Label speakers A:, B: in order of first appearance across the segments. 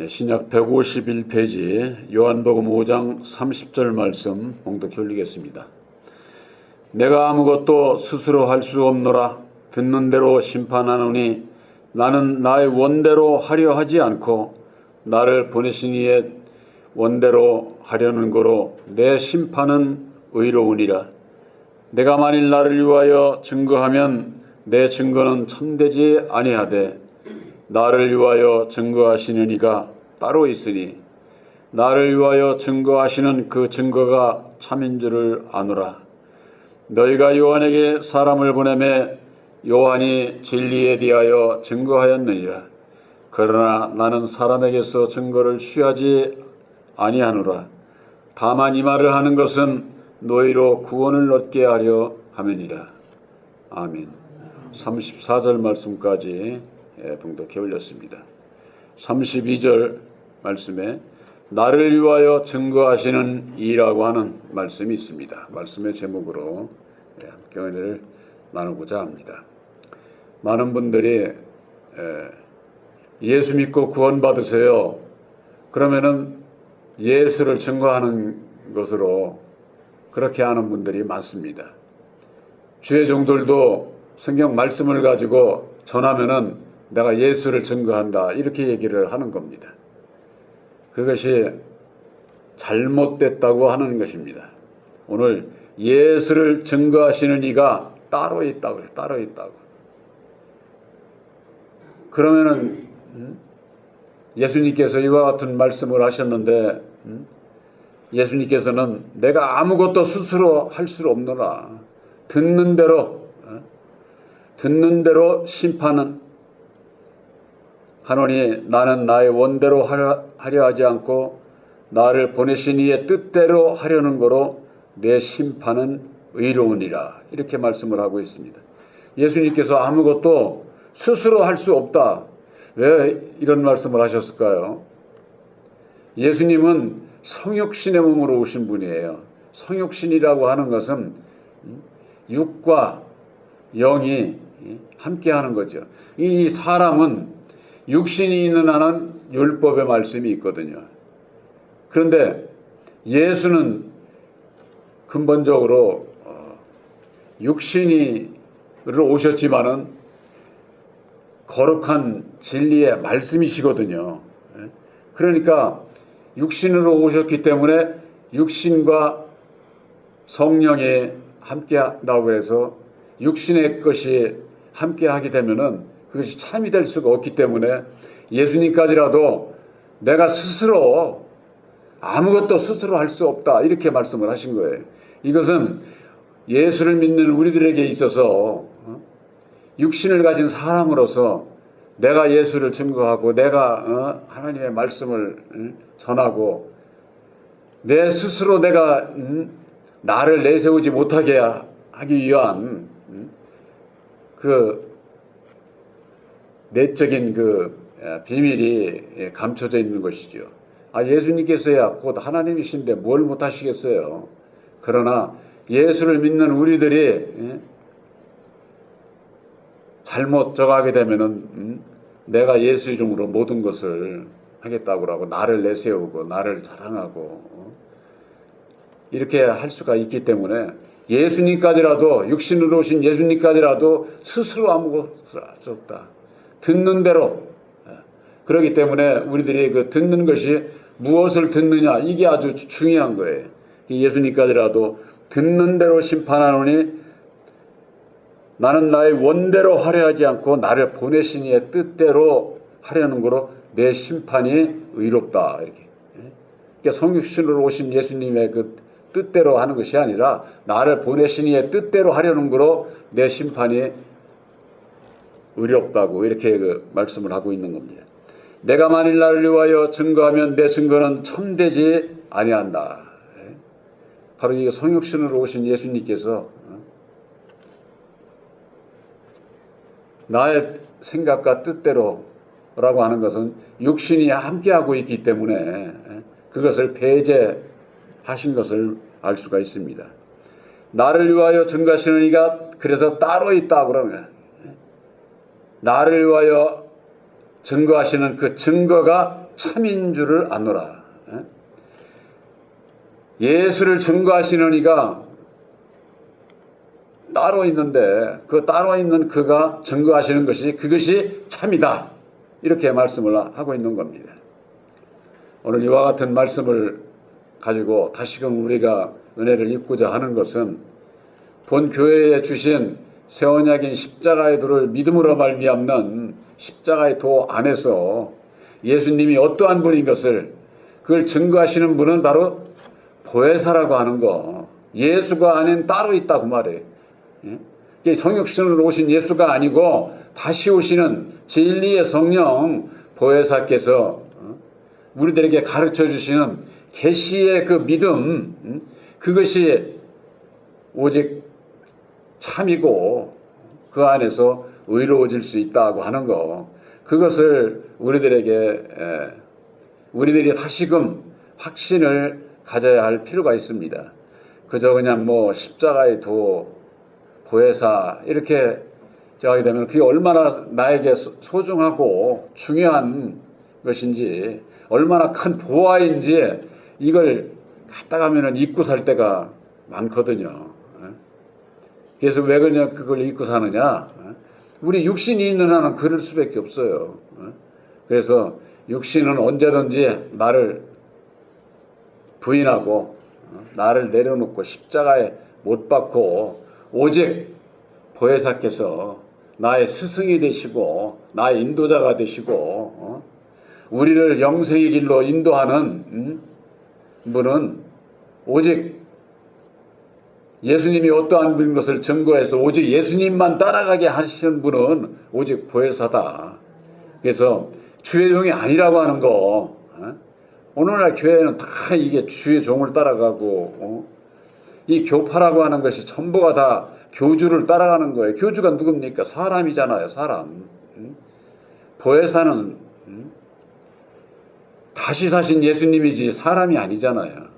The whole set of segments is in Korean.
A: 신약 151페이지 요한복음 5장 30절 말씀 봉독해 올리겠습니다. 내가 아무것도 스스로 할 수 없노라. 듣는 대로 심판하노니 나는 나의 원대로 하려 하지 않고 나를 보내신 이의 원대로 하려는 거로 내 심판은 의로우니라. 내가 만일 나를 위하여 증거하면 내 증거는 참되지 아니하되 나를 위하여 증거하시는 이가 따로 있으니 나를 위하여 증거하시는 그 증거가 참인 줄을 아노라. 너희가 요한에게 사람을 보내매 요한이 진리에 대하여 증거하였느니라. 그러나 나는 사람에게서 증거를 취하지 아니하노라. 다만 이 말을 하는 것은 너희로 구원을 얻게 하려 함이니라. 아멘. 34절 말씀까지 봉독해 올렸습니다. 32절 말씀에 나를 위하여 증거하시는 이라고 하는 말씀이 있습니다. 말씀의 제목으로 함께 은혜를 나누고자 합니다. 많은 분들이 예수 믿고 구원받으세요. 그러면은 예수를 증거하는 것으로 그렇게 하는 분들이 많습니다. 주의 종들도 성경 말씀을 가지고 전하면은 내가 예수를 증거한다 이렇게 얘기를 하는 겁니다. 그것이 잘못됐다고 하는 것입니다. 오늘 예수를 증거하시는 이가 따로 있다고 그래요. 따로 있다고. 그러면은 예수님께서 이와 같은 말씀을 하셨는데 예수님께서는 내가 아무것도 스스로 할 수 없노라. 듣는 대로 심판은 하노니 나는 나의 원대로 하려 하지 않고 나를 보내신 이의 뜻대로 하려는 거로 내 심판은 의로우니라. 이렇게 말씀을 하고 있습니다. 예수님께서 아무것도 스스로 할 수 없다. 왜 이런 말씀을 하셨을까요? 예수님은 성육신의 몸으로 오신 분이에요. 성육신이라고 하는 것은 육과 영이 함께 하는 거죠. 이 사람은 육신이 있는 한은 율법의 말씀이 있거든요. 그런데 예수는 근본적으로 육신으로 오셨지만은 거룩한 진리의 말씀이시거든요. 그러니까 육신으로 오셨기 때문에 육신과 성령이 함께 한다고 해서 육신의 것이 함께 하게 되면은 그것이 참이 될 수가 없기 때문에 예수님까지라도 내가 스스로 아무것도 스스로 할 수 없다 이렇게 말씀을 하신 거예요. 이것은 예수를 믿는 우리들에게 있어서 육신을 가진 사람으로서 내가 예수를 증거하고 내가 하나님의 말씀을 전하고 내 스스로 내가 나를 내세우지 못하게 하기 위한 그 내적인 그 비밀이 감춰져 있는 것이죠. 예수님께서야 곧 하나님이신데 뭘 못하시겠어요. 그러나 예수를 믿는 우리들이 잘못 저가게 되면은 내가 예수 이름으로 모든 것을 하겠다고 하고 나를 내세우고 나를 자랑하고 이렇게 할 수가 있기 때문에 예수님까지라도 육신으로 오신 예수님까지라도 스스로 아무것도 할 수 없다. 듣는 대로. 그렇기 때문에 우리들이 그 듣는 것이 무엇을 듣느냐 이게 아주 중요한 거예요. 예수님까지라도 듣는 대로 심판하노니 나는 나의 원대로 하려 하지 않고 나를 보내신 이의 뜻대로 하려는 거로 내 심판이 의롭다. 이렇게. 그러니까 성육신으로 오신 예수님의 그 뜻대로 하는 것이 아니라 나를 보내신 이의 뜻대로 하려는 거로 내 심판이 의롭다고 이렇게 그 말씀을 하고 있는 겁니다. 내가 만일 나를 위하여 증거하면 내 증거는 참되지 아니한다. 바로 이 성육신으로 오신 예수님께서 나의 생각과 뜻대로라고 하는 것은 육신이 함께하고 있기 때문에 그것을 배제하신 것을 알 수가 있습니다. 나를 위하여 증거하시는 이가 그래서 따로 있다고 그러면 나를 위하여 증거하시는 그 증거가 참인 줄을 아노라. 예수를 증거하시는 이가 따로 있는데 그 따로 있는 그가 증거하시는 것이 그것이 참이다. 이렇게 말씀을 하고 있는 겁니다. 오늘 이와 같은 말씀을 가지고 다시금 우리가 은혜를 입고자 하는 것은 본 교회에 주신 새 언약인 십자가의 도를 믿음으로 말미암는 십자가의 도 안에서 예수님이 어떠한 분인 것을 그걸 증거하시는 분은 바로 보혜사라고 하는 거. 예수가 아닌 따로 있다 그 말이에요. 성육신으로 오신 예수가 아니고 다시 오시는 진리의 성령 보혜사께서 우리들에게 가르쳐 주시는 계시의 그 믿음, 그것이 오직 참이고 그 안에서 의로워질 수 있다고 하는 거, 그것을 우리들이 다시금 확신을 가져야 할 필요가 있습니다. 그저 그냥 뭐 십자가의 도, 보혜사 이렇게 하게 되면 그게 얼마나 나에게 소중하고 중요한 것인지, 얼마나 큰 보화인지 이걸 갖다가면은 잊고 살 때가 많거든요. 그래서 왜 그냥 그걸 잊고 사느냐? 우리 육신이 있는 한은 그럴 수밖에 없어요. 그래서 육신은 언제든지 나를 부인하고 나를 내려놓고 십자가에 못 박고 오직 보혜사께서 나의 스승이 되시고 나의 인도자가 되시고 우리를 영생의 길로 인도하는 분은 오직 예수님이 어떠한 분인 것을 증거해서 오직 예수님만 따라가게 하시는 분은 오직 보혜사다. 그래서 주의 종이 아니라고 하는 거, 오늘날 교회는 다 이게 주의 종을 따라가고 이 교파라고 하는 것이 전부가 다 교주를 따라가는 거예요. 교주가 누굽니까? 사람이잖아요. 사람. 보혜사는 다시 사신 예수님이지 사람이 아니잖아요.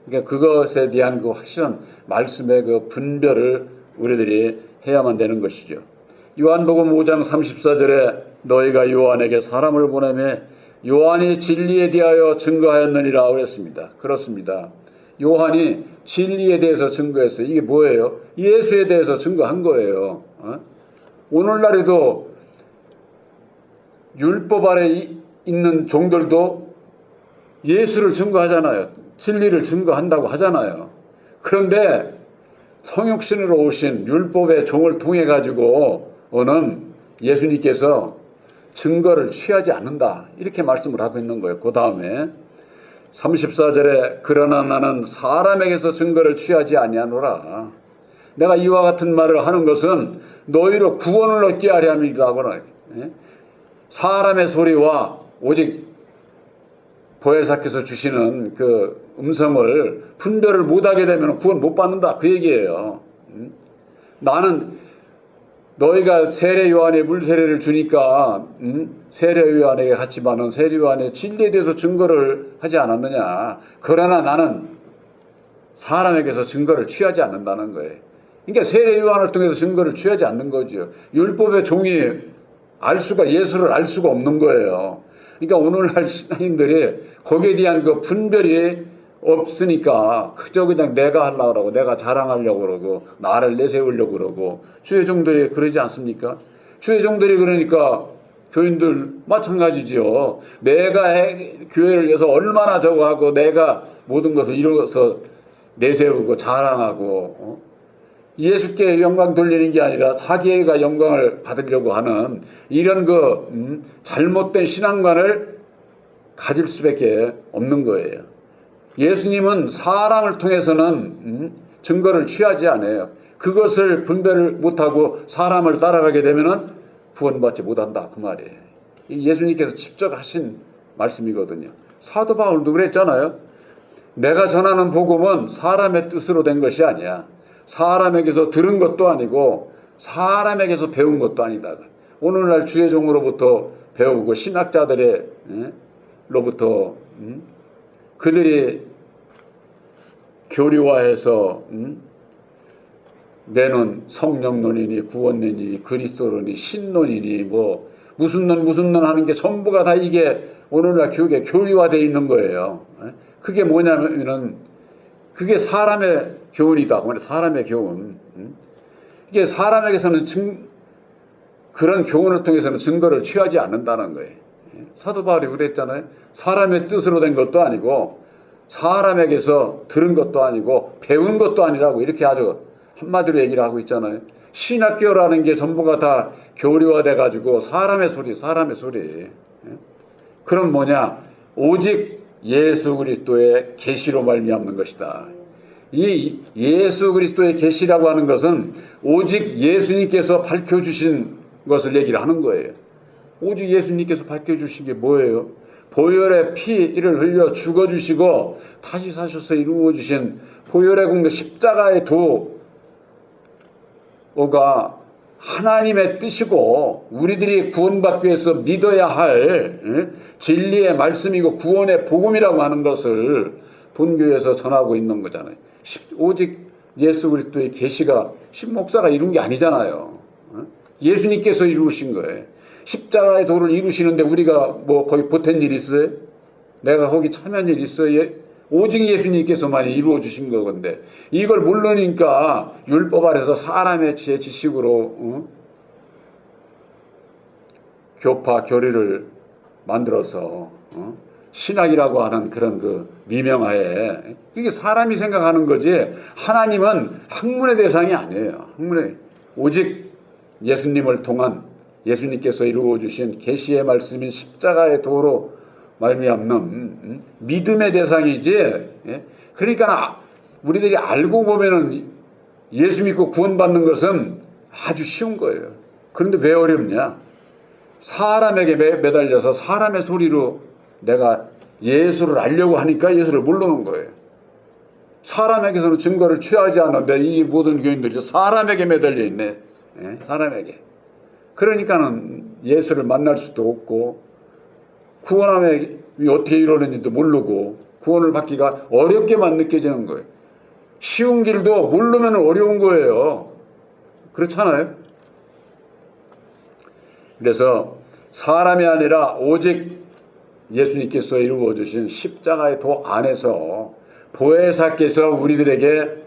A: 그러니까 그것에 대한 그 확실한 말씀의 그 분별을 우리들이 해야만 되는 것이죠. 요한복음 5장 34절에 너희가 요한에게 사람을 보내매 요한이 진리에 대하여 증거하였느니라 그랬습니다. 그렇습니다. 요한이 진리에 대해서 증거했어요. 이게 뭐예요? 예수에 대해서 증거한 거예요. 오늘날에도 율법 아래 있는 종들도 예수를 증거하잖아요. 진리를 증거한다고 하잖아요. 그런데 성육신으로 오신 율법의 종을 통해 가지고는 예수님께서 증거를 취하지 않는다. 이렇게 말씀을 하고 있는 거예요. 그 다음에 34절에 그러나 나는 사람에게서 증거를 취하지 아니하노라. 내가 이와 같은 말을 하는 것은 너희로 구원을 얻게 하려 함이다. 사람의 소리와 오직 보혜사께서 주시는 그 음성을 분별을 못하게 되면 구원 못 받는다. 그 얘기예요. 나는 너희가 세례 요한의 물 세례를 주니까 세례 요한에게 갔지만은 세례 요한의 진리에 대해서 증거를 하지 않았느냐. 그러나 나는 사람에게서 증거를 취하지 않는다는 거예요. 그러니까 세례 요한을 통해서 증거를 취하지 않는 거죠. 율법의 종이 예수를 알 수가 없는 거예요. 그러니까 오늘날 신앙인들이 거기에 대한 그 분별이 없으니까 그저 그냥 내가 하려고 그러고 내가 자랑하려고 그러고 나를 내세우려고 그러고 주의 종들이 그러지 않습니까? 주의 종들이 그러니까 교인들 마찬가지죠. 내가 교회를 위해서 얼마나 저거 하고 내가 모든 것을 이루어서 내세우고 자랑하고 예수께 영광 돌리는 게 아니라 자기가 영광을 받으려고 하는 이런 그 잘못된 신앙관을 가질 수밖에 없는 거예요. 예수님은 사람을 통해서는 증거를 취하지 않아요. 그것을 분별을 못하고 사람을 따라가게 되면은 구원받지 못한다 그 말이에요. 예수님께서 직접 하신 말씀이거든요. 사도 바울도 그랬잖아요. 내가 전하는 복음은 사람의 뜻으로 된 것이 아니야. 사람에게서 들은 것도 아니고 사람에게서 배운 것도 아니다. 오늘날 주의 종으로부터 배우고 신학자들로부터 그들이 교리화해서 내놓은 성령론이니 구원론이니 그리스도론이니 신론이니 뭐 무슨 론 하는 게 전부가 다 이게 오늘날 교육에 교리화되어 있는 거예요. 그게 뭐냐면은 그게 사람의 교훈이다. 사람의 교훈. 이게 사람에게서는 그런 교훈을 통해서는 증거를 취하지 않는다는 거예요. 사도 바울이 그랬잖아요. 사람의 뜻으로 된 것도 아니고 사람에게서 들은 것도 아니고 배운 것도 아니라고 이렇게 아주 한마디로 얘기를 하고 있잖아요. 신학교라는 게 전부가 다 교리화돼 가지고 사람의 소리. 그럼 뭐냐? 오직 예수 그리스도의 계시로 말미암는 것이다. 이 예수 그리스도의 계시라고 하는 것은 오직 예수님께서 밝혀주신 것을 얘기를 하는 거예요. 오직 예수님께서 밝혀주신 게 뭐예요? 보혈의 피를 흘려 죽어주시고 다시 사셔서 이루어주신 보혈의 공로 십자가의 도가 하나님의 뜻이고 우리들이 구원받기 위해서 믿어야 할 진리의 말씀이고 구원의 복음이라고 하는 것을 본교에서 전하고 있는 거잖아요. 오직 예수 그리스도의 계시가 신목사가 이룬 게 아니잖아요. 예수님께서 이루신 거예요. 십자가의 도를 이루시는데 우리가 뭐 거기 보탠 일 있어요? 내가 거기 참여한 일 있어요? 오직 예수님께서만 이루어 주신 거건데 이걸 모르니까 율법 아래서 사람의 지혜 지식으로 교파 교리를 만들어서 신학이라고 하는 그런 그 미명하에 이게 사람이 생각하는 거지 하나님은 학문의 대상이 아니에요. 오직 예수님을 통한 예수님께서 이루어 주신 계시의 말씀인 십자가의 도로 말미암는 믿음의 대상이지. 그러니까 우리들이 알고 보면은 예수 믿고 구원받는 것은 아주 쉬운 거예요. 그런데 왜 어렵냐? 사람에게 매달려서 사람의 소리로 내가 예수를 알려고 하니까 예수를 모르는 거예요. 사람에게서는 증거를 취하지 않는데 이 모든 교인들이 사람에게 매달려 있네. 사람에게. 그러니까는 예수를 만날 수도 없고 구원함이 어떻게 이루어지는지도 모르고 구원을 받기가 어렵게만 느껴지는 거예요. 쉬운 길도 모르면 어려운 거예요. 그렇잖아요. 그래서 사람이 아니라 오직 예수님께서 이루어 주신 십자가의 도 안에서 보혜사께서 우리들에게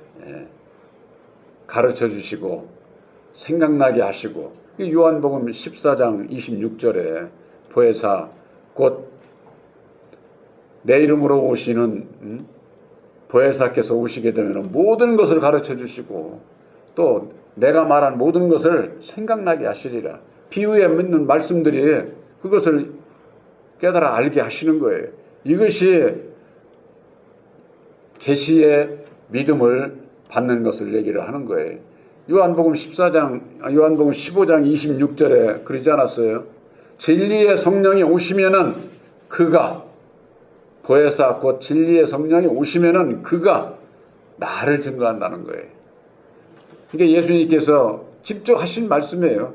A: 가르쳐 주시고 생각나게 하시고 요한복음 14장 26절에 보혜사 곧 내 이름으로 오시는 보혜사께서 오시게 되면 모든 것을 가르쳐 주시고 또 내가 말한 모든 것을 생각나게 하시리라. 비유에 있는 말씀들이 그것을 깨달아 알게 하시는 거예요. 이것이 계시의 믿음을 받는 것을 얘기를 하는 거예요. 요한복음 15장 26절에 그러지 않았어요? 진리의 성령이 오시면은 그가 보혜사 곧 진리의 성령이 오시면은 그가 나를 증거한다는 거예요. 그러니까 예수님께서 직접 하신 말씀이에요.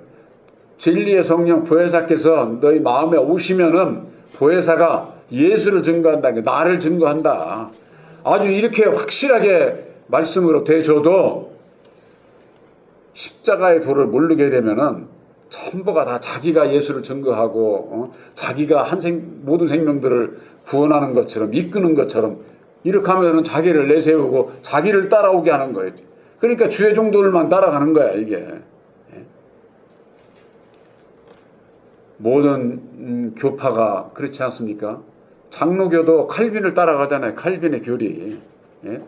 A: 진리의 성령 보혜사께서 너희 마음에 오시면은 보혜사가 예수를 증거한다. 나를 증거한다. 아주 이렇게 확실하게 말씀으로 대줘도 십자가의 도를 모르게 되면은 전부가 다 자기가 예수를 증거하고 자기가 모든 생명들을 구원하는 것처럼 이끄는 것처럼 이렇게 하면은 자기를 내세우고 자기를 따라오게 하는 거예요. 그러니까 주의 종들만 따라가는 거야 이게. 모든 교파가 그렇지 않습니까? 장로교도 칼빈을 따라가잖아요. 칼빈의 교리.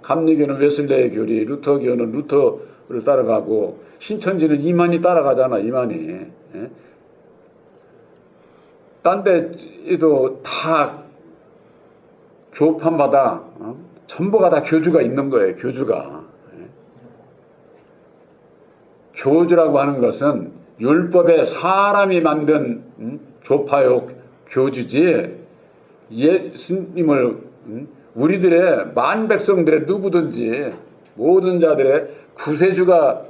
A: 감리교는 웨슬레의 교리, 루터교는 루터를 따라가고 신천지는 이만희 따라가잖아. 이만희. 딴 데에도 다 교판마다 전부가 다 교주가 있는 거예요. 교주가. 교주라고 하는 것은 율법에 사람이 만든 교파요 교주지 예수님을 우리들의 만백성들의 누구든지 모든 자들의 구세주가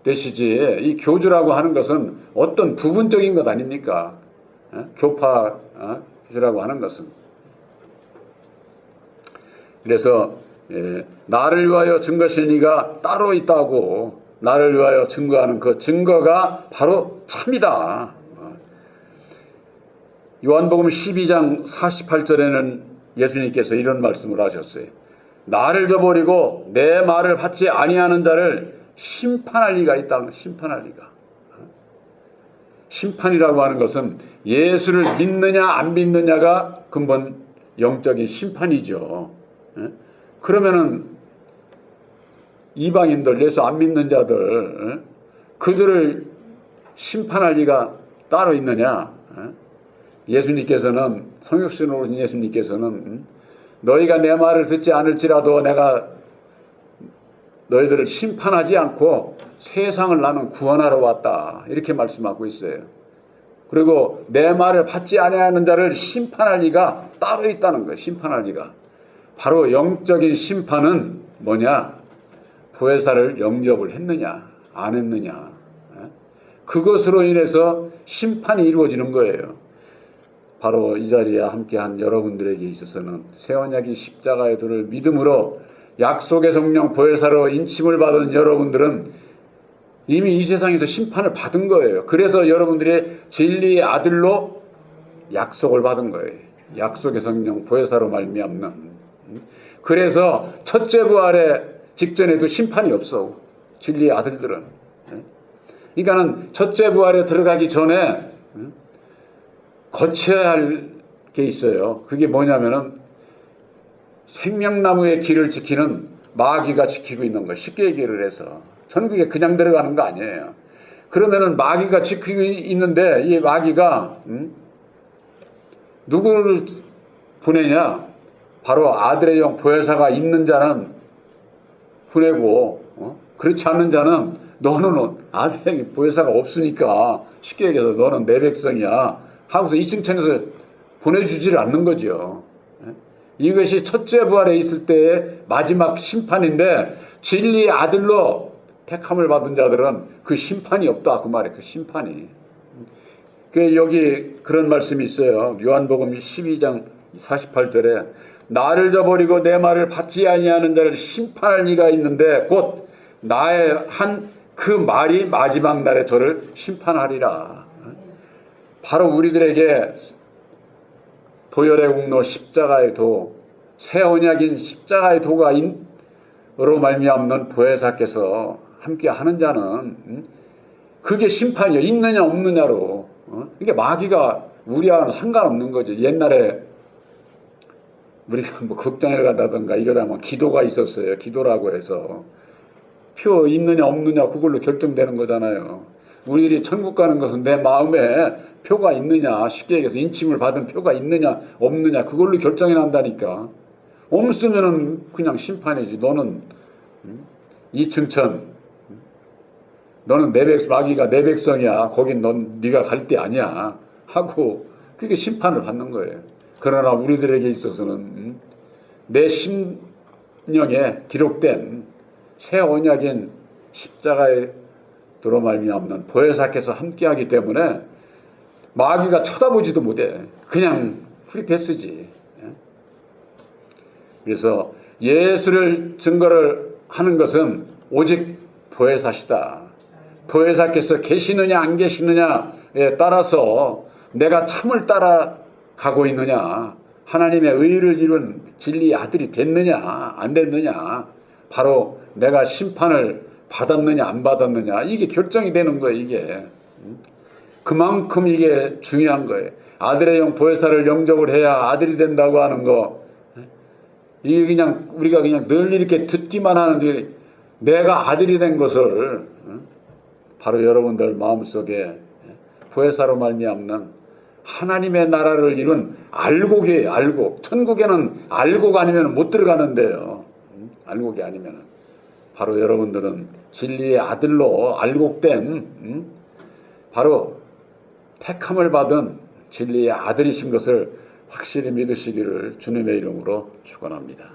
A: 되시지 이 교주라고 하는 것은 어떤 부분적인 것 아닙니까? 교파라고 하는 것은. 그래서 나를 위하여 증거하실 이가 따로 있다고 나를 위하여 증거하는 그 증거가 바로 참이다. 요한복음 12장 48절에는 예수님께서 이런 말씀을 하셨어요. 나를 저버리고 내 말을 받지 아니하는 자를 심판할 리가 있다. 심판할 리가. 심판이라고 하는 것은 예수를 믿느냐 안 믿느냐가 근본 영적인 심판이죠. 그러면은 이방인들, 예수 안 믿는 자들, 그들을 심판할 리가 따로 있느냐? 예수님께서는, 성육신으로 오신 예수님께서는 너희가 내 말을 듣지 않을지라도 내가 너희들을 심판하지 않고 세상을 나는 구원하러 왔다. 이렇게 말씀하고 있어요. 그리고 내 말을 받지 아니하는 자를 심판할 리가 따로 있다는 거예요. 심판할 리가. 바로 영적인 심판은 뭐냐? 보혜사를 영접을 했느냐 안 했느냐, 그것으로 인해서 심판이 이루어지는 거예요. 바로 이 자리에 함께한 여러분들에게 있어서는 새 언약이 십자가의 도를 믿음으로 약속의 성령 보혜사로 인침을 받은 여러분들은 이미 이 세상에서 심판을 받은 거예요. 그래서 여러분들이 진리의 아들로 약속을 받은 거예요. 약속의 성령 보혜사로 말미암는. 그래서 첫째 부활의 직전에도 심판이 없어. 진리의 아들들은. 그러니까는 첫째 부활에 들어가기 전에 거쳐야 할 게 있어요. 그게 뭐냐면은 생명나무의 길을 지키는 마귀가 지키고 있는 거예요. 쉽게 얘기를 해서. 천국에 그냥 들어가는 거 아니에요. 그러면은 마귀가 지키고 있는데 이 마귀가 누구를 보내냐? 바로 아들의 영 보혜사가 있는 자는 보내고, 그렇지 않는 자는 너는 아들의 보혜사가 없으니까 쉽게 얘기해서 너는 내 백성이야 하고서 이층천에서 보내주지를 않는 거죠. 이것이 첫째 부활에 있을 때의 마지막 심판인데 진리의 아들로 택함을 받은 자들은 그 심판이 없다 그 말이에요. 그 심판이. 여기 그런 말씀이 있어요. 요한복음 12장 48절에 나를 저버리고 내 말을 받지 아니하는 자를 심판할 리가 있는데 곧 나의 한 그 말이 마지막 날에 저를 심판하리라. 바로 우리들에게 보혈의 공로 십자가의 도, 새 언약인 십자가의 도가 으로 말미암는 보혜사께서 함께 하는 자는 그게 심판이요. 있느냐 없느냐로. 이게 마귀가 우리와는 상관없는 거죠. 옛날에 우리가 뭐 극장에 간다든가 이러다 뭐 기도가 있었어요. 기도라고 해서 표 있느냐 없느냐 그걸로 결정되는 거잖아요. 우리들이 천국 가는 것은 내 마음에 표가 있느냐, 쉽게 얘기해서 인침을 받은 표가 있느냐 없느냐 그걸로 결정이 난다니까. 없으면은 그냥 심판이지. 너는 이층천, 너는 마귀가 내 백성이야. 거긴 네가 갈 데 아니야 하고 그게 심판을 받는 거예요. 그러나 우리들에게 있어서는 내 심령에 기록된 새 언약인 십자가의 도로 말미암는 보혜사께서 함께하기 때문에 마귀가 쳐다보지도 못해. 그냥 프리패스지. 그래서 예수를 증거를 하는 것은 오직 보혜사시다. 보혜사께서 계시느냐 안 계시느냐에 따라서 내가 참을 따라가고 있느냐, 하나님의 의를 이룬 진리의 아들이 됐느냐 안 됐느냐, 바로 내가 심판을 받았느냐 안 받았느냐 이게 결정이 되는 거예요. 이게 그만큼 이게 중요한 거예요. 아들의 영 보혜사를 영접을 해야 아들이 된다고 하는 거, 이게 그냥 우리가 그냥 늘 이렇게 듣기만 하는데 내가 아들이 된 것을 바로 여러분들 마음속에 보혜사로 말미암는 하나님의 나라를 이룬 알곡이에요. 알곡. 천국에는 알곡 아니면 못 들어가는데요. 알곡이 아니면 바로 여러분들은 진리의 아들로 알곡된 바로 택함을 받은 진리의 아들이신 것을 확실히 믿으시기를 주님의 이름으로 축원합니다.